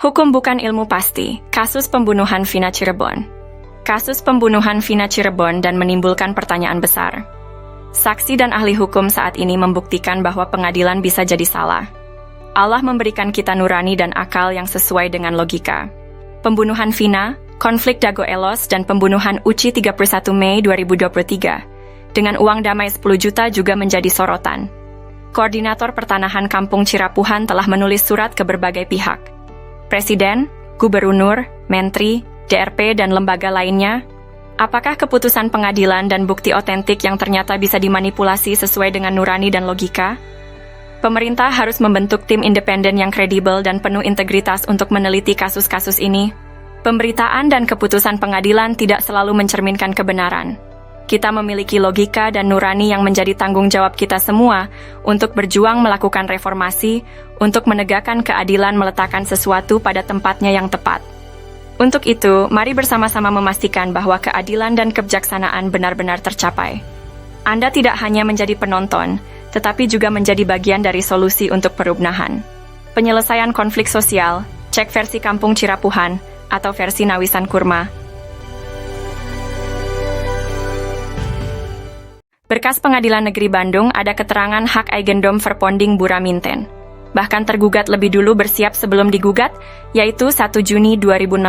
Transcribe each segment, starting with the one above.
Hukum bukan ilmu pasti. Kasus pembunuhan Vina Cirebon. Kasus pembunuhan Vina Cirebon dan menimbulkan pertanyaan besar. Saksi dan ahli hukum saat ini membuktikan bahwa pengadilan bisa jadi salah. Allah memberikan kita nurani dan akal yang sesuai dengan logika. Pembunuhan Vina, konflik Dago Elos, dan pembunuhan Uci 31 Mei 2023 dengan uang damai 10 juta juga menjadi sorotan. Koordinator Pertanahan Kampung Cirapuhan telah menulis surat ke berbagai pihak. Presiden, Gubernur, Menteri, DRP, dan lembaga lainnya. Apakah keputusan pengadilan dan bukti otentik yang ternyata bisa dimanipulasi sesuai dengan nurani dan logika? Pemerintah harus membentuk tim independen yang kredibel dan penuh integritas untuk meneliti kasus-kasus ini. Pemberitaan dan keputusan pengadilan tidak selalu mencerminkan kebenaran. Kita memiliki logika dan nurani yang menjadi tanggung jawab kita semua untuk berjuang melakukan reformasi, untuk menegakkan keadilan, meletakkan sesuatu pada tempatnya yang tepat. Untuk itu, mari bersama-sama memastikan bahwa keadilan dan kebijaksanaan benar-benar tercapai. Anda tidak hanya menjadi penonton, tetapi juga menjadi bagian dari solusi untuk perubahan. Penyelesaian konflik sosial, cek versi Kampung Cirapuhan, atau versi Nawisan Kurma. Berkas Pengadilan Negeri Bandung ada keterangan hak Eigendom Verponding Buraminten. Bahkan tergugat lebih dulu bersiap sebelum digugat, yaitu 1 Juni 2016.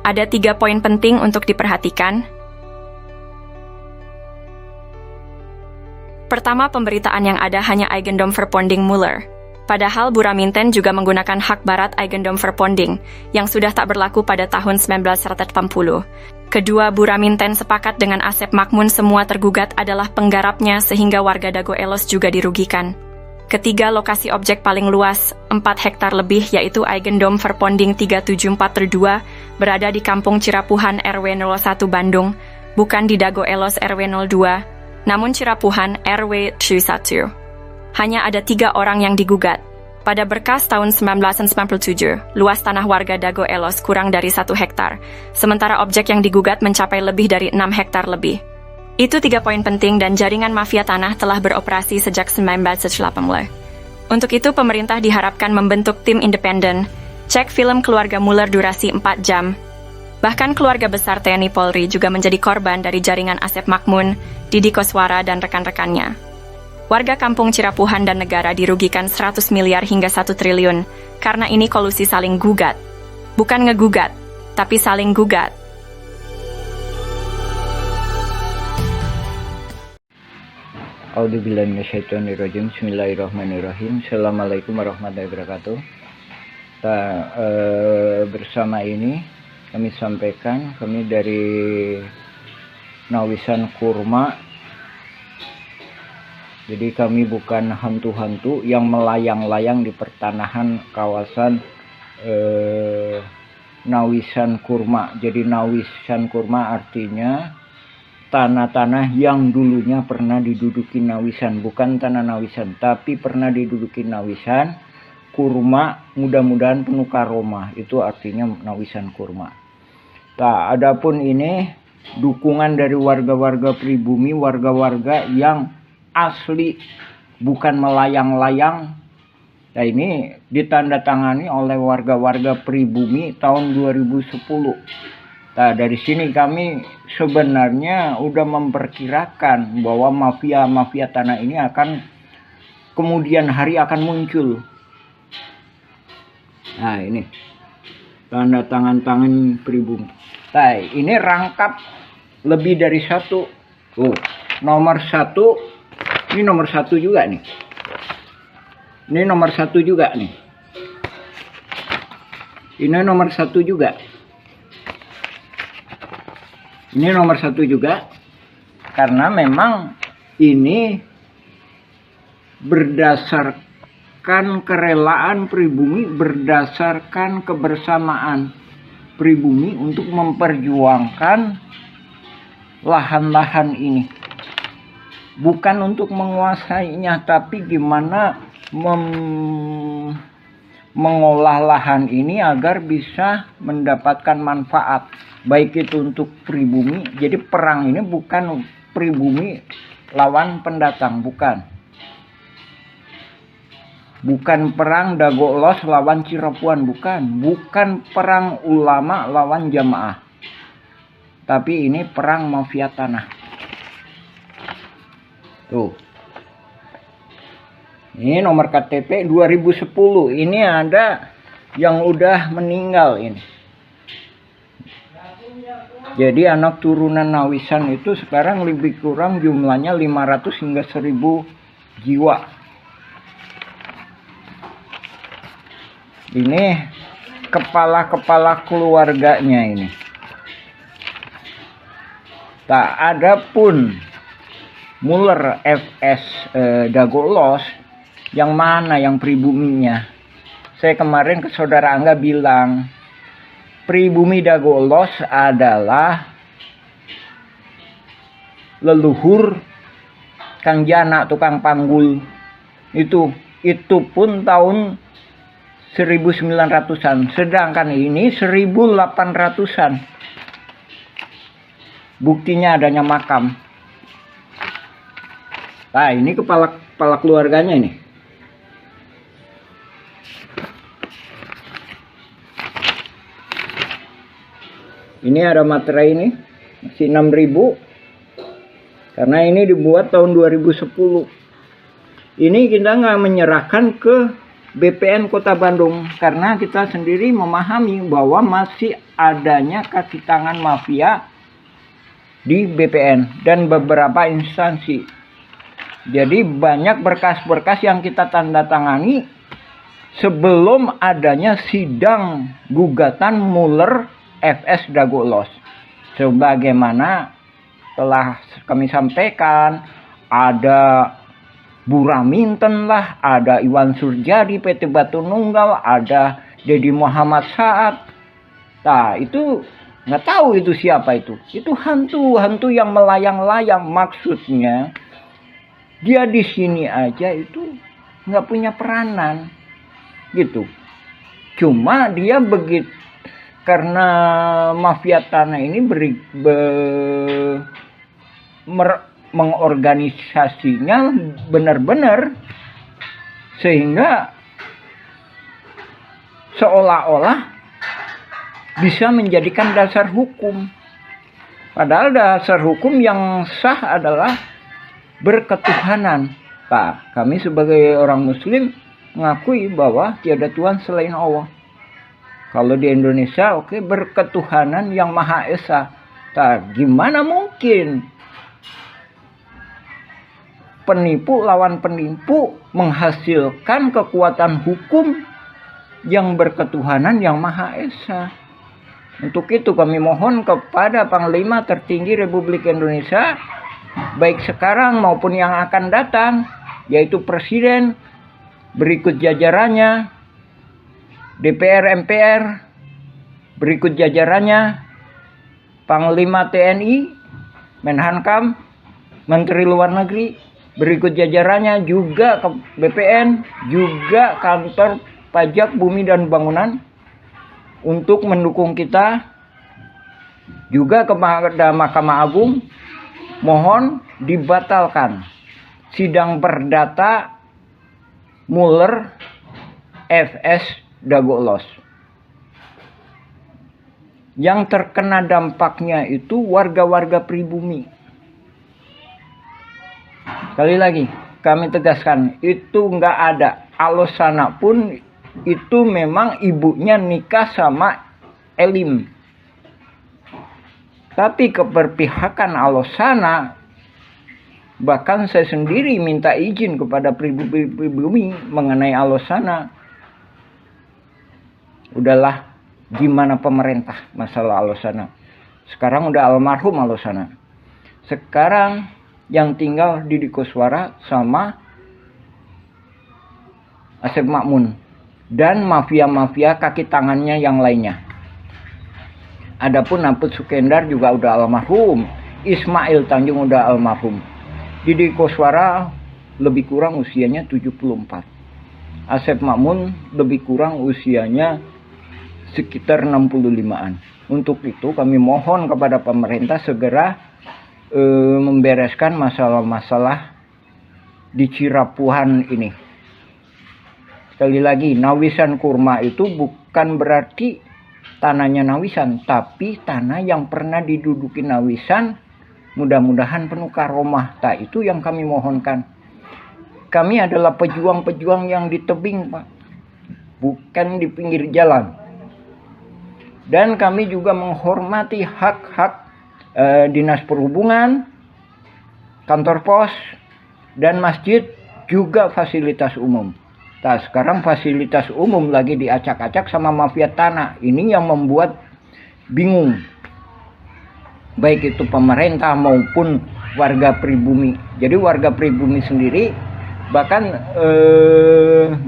Ada 3 poin penting untuk diperhatikan. Pertama, pemberitaan yang ada hanya Eigendom Verponding Muller. Padahal Buraminten juga menggunakan hak barat Eigendom Verponding, yang sudah tak berlaku pada tahun 1980. Kedua, Buraminten sepakat dengan Asep Makmun semua tergugat adalah penggarapnya sehingga warga Dago Elos juga dirugikan. Ketiga, lokasi objek paling luas, 4 hektar lebih, yaitu Eigendom Verponding 374-2, berada di Kampung Cirapuhan RW 01 Bandung, bukan di Dago Elos RW 02, namun Cirapuhan RW 31. Hanya ada 3 orang yang digugat. Pada berkas tahun 1997, luas tanah warga Dago Elos kurang dari 1 hektar, sementara objek yang digugat mencapai lebih dari 6 hektar lebih. Itu 3 poin penting dan jaringan mafia tanah telah beroperasi sejak 1980. Untuk itu, pemerintah diharapkan membentuk tim independen, cek film keluarga Muller durasi 4 jam. Bahkan keluarga besar TNI Polri juga menjadi korban dari jaringan Asep Makmun, Didi Koswara, dan rekan-rekannya. Warga Kampung Cirapuhan dan negara dirugikan 100 miliar hingga 1 triliun, karena ini kolusi saling gugat. Bukan ngegugat, tapi saling gugat. A'udzubillahi minasyaitonirrajim. Bismillahirrahmanirrahim. Assalamualaikum warahmatullahi wabarakatuh. Bersama ini kami sampaikan, kami dari Nawisan Kurma. Jadi kami bukan hantu-hantu yang melayang-layang di pertanahan kawasan Nawisan Kurma. Jadi Nawisan Kurma artinya tanah-tanah yang dulunya pernah diduduki Nawisan. Bukan tanah Nawisan, tapi pernah diduduki Nawisan. Kurma mudah-mudahan penuh karomah. Itu artinya Nawisan Kurma. Nah, adapun ini dukungan dari warga-warga pribumi, warga-warga yang asli, bukan melayang-layang. Nah, ini ditandatangani oleh warga-warga pribumi tahun 2010. Nah, dari sini kami sebenarnya udah memperkirakan bahwa mafia-mafia tanah ini akan kemudian hari akan muncul. Nah, ini tanda tangan pribumi. Nah, ini rangkap lebih dari 1. Nomor 1. Ini nomor 1 juga nih. Ini nomor 1 juga nih. Ini nomor 1 juga. Ini nomor 1 juga. Karena memang ini berdasarkan kerelaan pribumi, berdasarkan kebersamaan pribumi untuk memperjuangkan lahan-lahan ini. Bukan untuk menguasainya, tapi gimana mengolah lahan ini agar bisa mendapatkan manfaat. Baik itu untuk pribumi. Jadi perang ini bukan pribumi lawan pendatang, bukan. Bukan perang Dagolos lawan Cirepuan, bukan perang ulama lawan jamaah. Tapi ini perang mafia tanah. Tuh. Ini nomor KTP 2010. Ini ada yang udah meninggal ini. Jadi anak turunan Nawisan itu sekarang lebih kurang jumlahnya 500 hingga 1000 jiwa. Ini kepala-kepala keluarganya ini. Tak ada pun Muller FS Dagolos yang mana yang pribuminya. Saya kemarin ke saudara Angga bilang pribumi Dagolos adalah leluhur Kang Jana tukang panggul. Itu pun tahun 1900-an, sedangkan ini 1800-an. Buktinya adanya makam. Nah, ini kepala keluarganya ini. Ini ada materai ini, masih 6.000. Karena ini dibuat tahun 2010. Ini kita nggak menyerahkan ke BPN Kota Bandung karena kita sendiri memahami bahwa masih adanya kaki tangan mafia di BPN dan beberapa instansi. Jadi banyak berkas-berkas yang kita tanda tangani sebelum adanya sidang gugatan Muller FS Dagolos. Sebagaimana telah kami sampaikan, ada Buraminten lah, ada Iwan Surjadi PT Batu Nunggal, ada Dedi Muhammad Saad. Nah, itu nggak tahu itu siapa itu. Itu hantu yang melayang-layang. Maksudnya dia di sini aja itu nggak punya peranan, gitu. Cuma dia begitu karena mafia tanah ini mengorganisasinya benar-benar sehingga seolah-olah bisa menjadikan dasar hukum. Padahal dasar hukum yang sah adalah berketuhanan. Pak, kami sebagai orang muslim mengakui bahwa tiada Tuhan selain Allah. Kalau di Indonesia berketuhanan yang Maha Esa. Nah, gimana mungkin penipu lawan penipu menghasilkan kekuatan hukum yang berketuhanan yang Maha Esa? Untuk itu kami mohon kepada Panglima tertinggi Republik Indonesia, baik sekarang maupun yang akan datang, yaitu Presiden, berikut jajarannya, DPR MPR, berikut jajarannya, Panglima TNI, Menhankam, Menteri Luar Negeri, berikut jajarannya juga ke BPN, juga kantor pajak bumi dan bangunan untuk mendukung kita, juga kepada Mahkamah Agung, mohon dibatalkan sidang perdata Muller FS Dagolos. Yang terkena dampaknya itu warga-warga pribumi. Sekali lagi kami tegaskan, itu nggak ada. Alosana pun itu memang ibunya nikah sama Elim. Tapi keberpihakan Alosana, bahkan saya sendiri minta izin kepada pribumi mengenai Alosana. Udahlah, gimana pemerintah masalah Alosana. Sekarang udah almarhum Alosana. Sekarang yang tinggal Didi Koswara sama Asep Makmun dan mafia-mafia kaki tangannya yang lainnya. Adapun Naput Sukendar juga udah almarhum, Ismail Tanjung udah almarhum. Didi Koswara lebih kurang usianya 74. Asep Makmun lebih kurang usianya sekitar 65-an. Untuk itu kami mohon kepada pemerintah segera membereskan masalah-masalah di Cirapuhan ini. Sekali lagi, nawisan kurma itu bukan berarti tanahnya nawisan, tapi tanah yang pernah diduduki nawisan, mudah-mudahan penuh karomah. Itu yang kami mohonkan. Kami adalah pejuang-pejuang yang di tebing, Pak, bukan di pinggir jalan. Dan kami juga menghormati hak-hak dinas perhubungan, kantor pos, dan masjid, juga fasilitas umum. Sekarang fasilitas umum lagi diacak-acak sama mafia tanah. Ini yang membuat bingung, baik itu pemerintah maupun warga pribumi. Jadi warga pribumi sendiri bahkan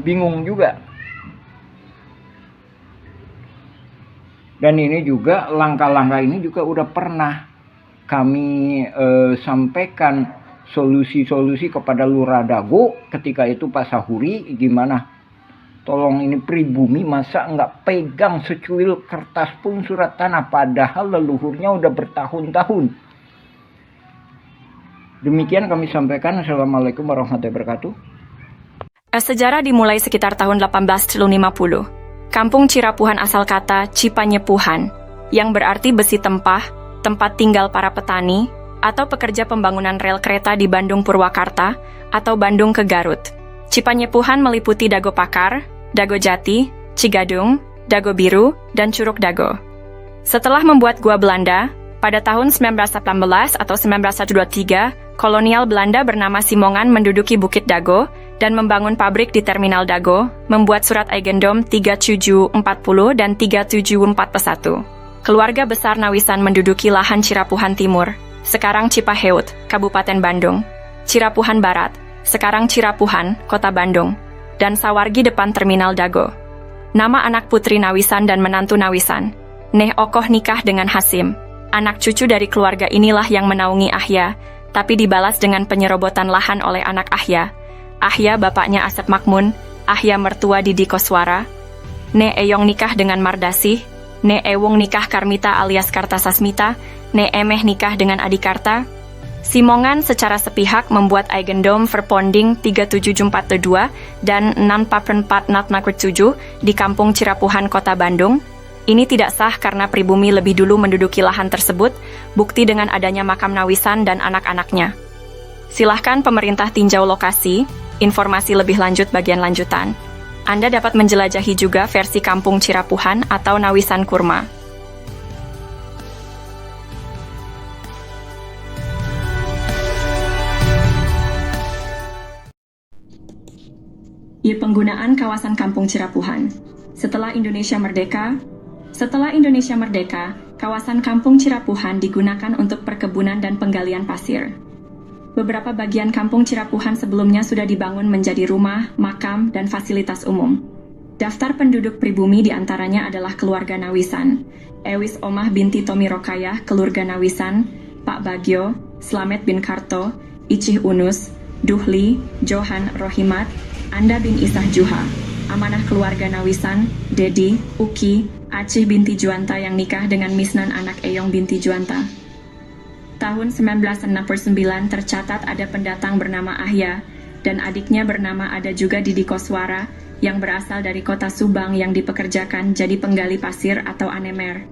bingung juga. Dan ini juga langkah-langkah ini juga udah pernah kami sampaikan solusi-solusi kepada Lurah Dago ketika itu Pak Sahuri. Gimana, tolong ini pribumi masa nggak pegang secuil kertas pun surat tanah, padahal leluhurnya udah bertahun-tahun. Demikian kami sampaikan. Assalamualaikum warahmatullahi wabarakatuh. Sejarah dimulai sekitar tahun 1850. Kampung Cirapuhan asal kata Cipanyepuhan, yang berarti besi tempah, tempat tinggal para petani, atau pekerja pembangunan rel kereta di Bandung Purwakarta, atau Bandung ke Garut. Cipanyepuhan meliputi Dago Pakar, Dago Jati, Cigadung, Dago Biru, dan Curug Dago. Setelah membuat gua Belanda, pada tahun 1918 atau 1923, kolonial Belanda bernama Simongan menduduki Bukit Dago dan membangun pabrik di Terminal Dago, membuat surat Eigendom 3740 dan 3741. Keluarga besar Nawisan menduduki lahan Cirapuhan Timur, sekarang Cipaheut, Kabupaten Bandung, Cirapuhan Barat, sekarang Cirapuhan, Kota Bandung, dan Sawargi depan Terminal Dago. Nama anak putri Nawisan dan menantu Nawisan, Neh Okoh nikah dengan Hasim. Anak cucu dari keluarga inilah yang menaungi Ahya, tapi dibalas dengan penyerobotan lahan oleh anak Ahya. Ahya bapaknya Asep Makmun, Ahya mertua Didi Koswara. Ne Eyong nikah dengan Mardasih, Ne Ewung nikah Karmita alias Kartasasmita, Ne Emeh nikah dengan Adikarta. Simongan secara sepihak membuat Eigendom Verponding 37442 dan 644 di Kampung Cirapuhan, Kota Bandung. Ini tidak sah karena pribumi lebih dulu menduduki lahan tersebut, bukti dengan adanya makam Nawisan dan anak-anaknya. Silahkan pemerintah tinjau lokasi, informasi lebih lanjut bagian lanjutan. Anda dapat menjelajahi juga versi Kampung Cirapuhan atau Nawisan Kurma. Penggunaan kawasan Kampung Cirapuhan. Setelah Indonesia Merdeka, kawasan Kampung Cirapuhan digunakan untuk perkebunan dan penggalian pasir. Beberapa bagian Kampung Cirapuhan sebelumnya sudah dibangun menjadi rumah, makam, dan fasilitas umum. Daftar penduduk pribumi diantaranya adalah keluarga Nawisan, Ewis Omah binti Tomi Rokayah, keluarga Nawisan, Pak Bagio, Slamet bin Karto, Icih Unus, Duhli, Johan Rohimat, Anda bin Isah Juha, amanah keluarga Nawisan, Dedi, Uki, Acih binti Juanta yang nikah dengan Misnan anak Eyong binti Juanta. Tahun 1969 tercatat ada pendatang bernama Ahya, dan adiknya bernama ada juga Didi Koswara, yang berasal dari kota Subang yang dipekerjakan jadi penggali pasir atau anemer.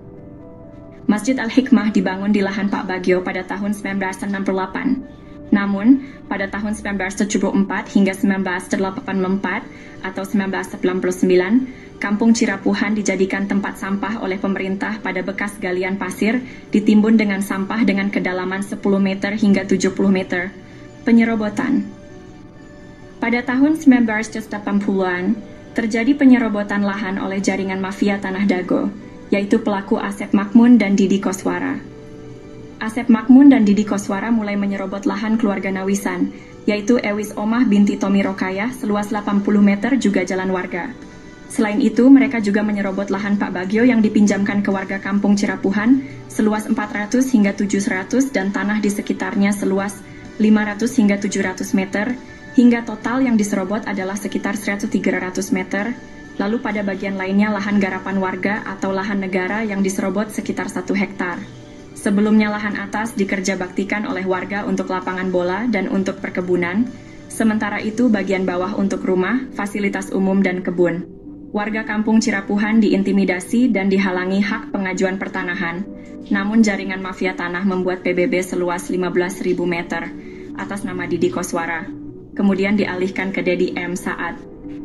Masjid Al-Hikmah dibangun di lahan Pak Bagio pada tahun 1968. Namun, pada tahun 1974 hingga 1984 atau 1999, Kampung Cirapuhan dijadikan tempat sampah oleh pemerintah pada bekas galian pasir ditimbun dengan sampah dengan kedalaman 10 meter hingga 70 meter. Penyerobotan. Pada tahun 1980-an, terjadi penyerobotan lahan oleh jaringan mafia Tanah Dago, yaitu pelaku Asep Makmun dan Didi Koswara. Asep Makmun dan Didi Koswara mulai menyerobot lahan keluarga Nawisan, yaitu Ewis Omah binti Tomi Rokayah seluas 80 meter juga jalan warga. Selain itu, mereka juga menyerobot lahan Pak Bagio yang dipinjamkan ke warga Kampung Cirapuhan seluas 400 hingga 700 dan tanah di sekitarnya seluas 500 hingga 700 meter, hingga total yang diserobot adalah sekitar 100-300 meter. Lalu pada bagian lainnya lahan garapan warga atau lahan negara yang diserobot sekitar 1 hektar. Sebelumnya lahan atas dikerja baktikan oleh warga untuk lapangan bola dan untuk perkebunan, Sementara itu bagian bawah untuk rumah, fasilitas umum dan kebun. Warga kampung Cirapuhan diintimidasi dan dihalangi hak pengajuan pertanahan. Namun jaringan mafia tanah membuat PBB seluas 15.000 meter atas nama Didi Koswara. Kemudian dialihkan ke Dedi M. Saad,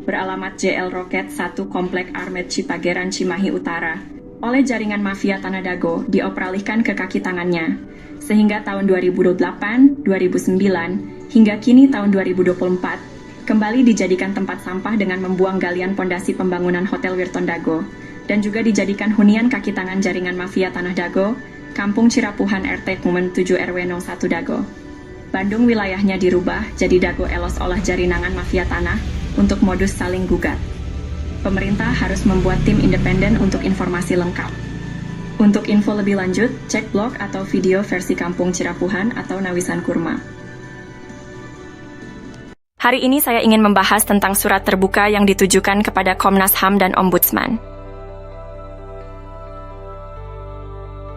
beralamat JL Roket 1 Komplek Armet Cipageran Cimahi Utara. Oleh jaringan mafia Tanah Dago dioperalihkan ke kaki tangannya. Sehingga tahun 2008, 2009, hingga kini tahun 2024, kembali dijadikan tempat sampah dengan membuang galian pondasi pembangunan Hotel Wirton Dago, dan juga dijadikan hunian kaki tangan jaringan mafia Tanah Dago, Kampung Cirapuhan RT Kumen 7 RW 01 Dago. Bandung wilayahnya dirubah jadi Dago Elos olah jarinangan mafia tanah untuk modus saling gugat. Pemerintah harus membuat tim independen untuk informasi lengkap. Untuk info lebih lanjut, cek blog atau video versi Kampung Cirapuhan atau Nawisan Kurma. Hari ini saya ingin membahas tentang surat terbuka yang ditujukan kepada Komnas HAM dan Ombudsman.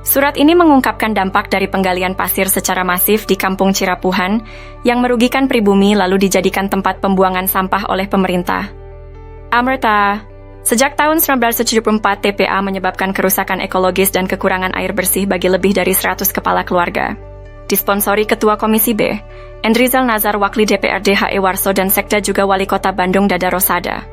Surat ini mengungkapkan dampak dari penggalian pasir secara masif di Kampung Cirapuhan yang merugikan pribumi lalu dijadikan tempat pembuangan sampah oleh pemerintah. Amerta, sejak tahun 1974 TPA menyebabkan kerusakan ekologis dan kekurangan air bersih bagi lebih dari 100 kepala keluarga. Disponsori Ketua Komisi B, Endrizal Nazar Wakli DPRD HE Warso dan Sekda juga Wali Kota Bandung Dada Rosada.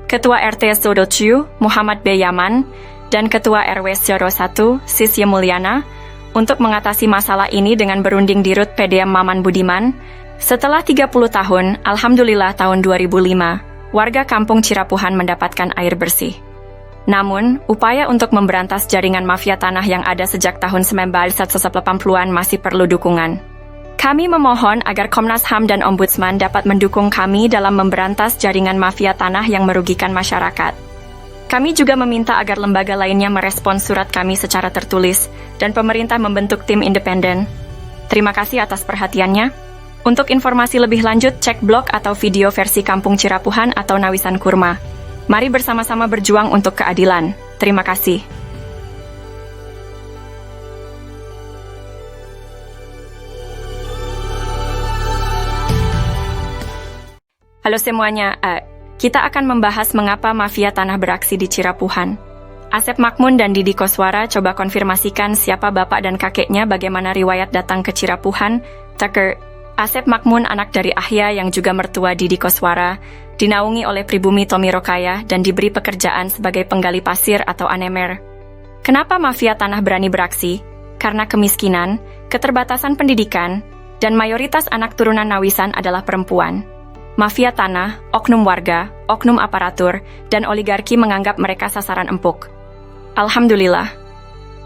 Ketua RT Sodociu, Muhammad B. Yaman, dan Ketua RW Sjoro 1, Sisye Mulyana, untuk mengatasi masalah ini dengan berunding di Rut PDM Maman Budiman. Setelah 30 tahun, Alhamdulillah tahun 2005, warga Kampung Cirapuhan mendapatkan air bersih. Namun, upaya untuk memberantas jaringan mafia tanah yang ada sejak tahun 1980-an masih perlu dukungan. Kami memohon agar Komnas HAM dan Ombudsman dapat mendukung kami dalam memberantas jaringan mafia tanah yang merugikan masyarakat. Kami juga meminta agar lembaga lainnya merespons surat kami secara tertulis dan pemerintah membentuk tim independen. Terima kasih atas perhatiannya. Untuk informasi lebih lanjut, cek blog atau video versi Kampung Cirapuhan atau Nawisan Kurma. Mari bersama-sama berjuang untuk keadilan. Terima kasih. Halo semuanya, kita akan membahas mengapa mafia tanah beraksi di Cirapuhan. Asep Makmun dan Didi Koswara coba konfirmasikan siapa bapak dan kakeknya, bagaimana riwayat datang ke Cirapuhan. Tucker, Asep Makmun anak dari Ahya yang juga mertua Didi Koswara, dinaungi oleh pribumi Tommy Rokaya dan diberi pekerjaan sebagai penggali pasir atau anemer. Kenapa mafia tanah berani beraksi? Karena kemiskinan, keterbatasan pendidikan, dan mayoritas anak turunan Nawisan adalah perempuan. Mafia tanah, oknum warga, oknum aparatur, dan oligarki menganggap mereka sasaran empuk. Alhamdulillah.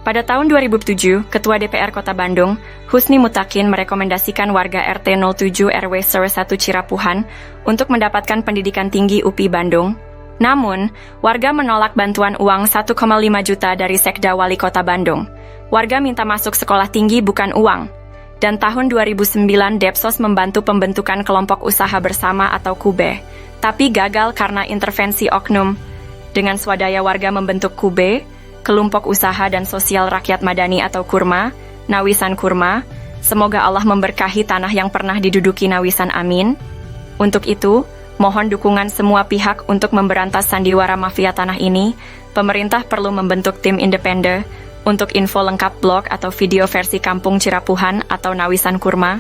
Pada tahun 2007, Ketua DPR Kota Bandung, Husni Mutakin merekomendasikan warga RT 07 RW 01 Cirapuhan untuk mendapatkan pendidikan tinggi UPI Bandung. Namun, warga menolak bantuan uang 1,5 juta dari Sekda Wali Kota Bandung. Warga minta masuk sekolah tinggi bukan uang. Dan tahun 2009 Depsos membantu pembentukan kelompok usaha bersama atau KUBE, tapi gagal karena intervensi oknum. Dengan swadaya warga membentuk KUBE, Kelompok Usaha dan Sosial Rakyat Madani atau KURMA, Nawisan Kurma. Semoga Allah memberkahi tanah yang pernah diduduki Nawisan, amin. Untuk itu, mohon dukungan semua pihak untuk memberantas sandiwara mafia tanah ini. Pemerintah perlu membentuk tim independen. Untuk info lengkap blog atau video versi Kampung Cirapuhan atau Nawisan Kurma,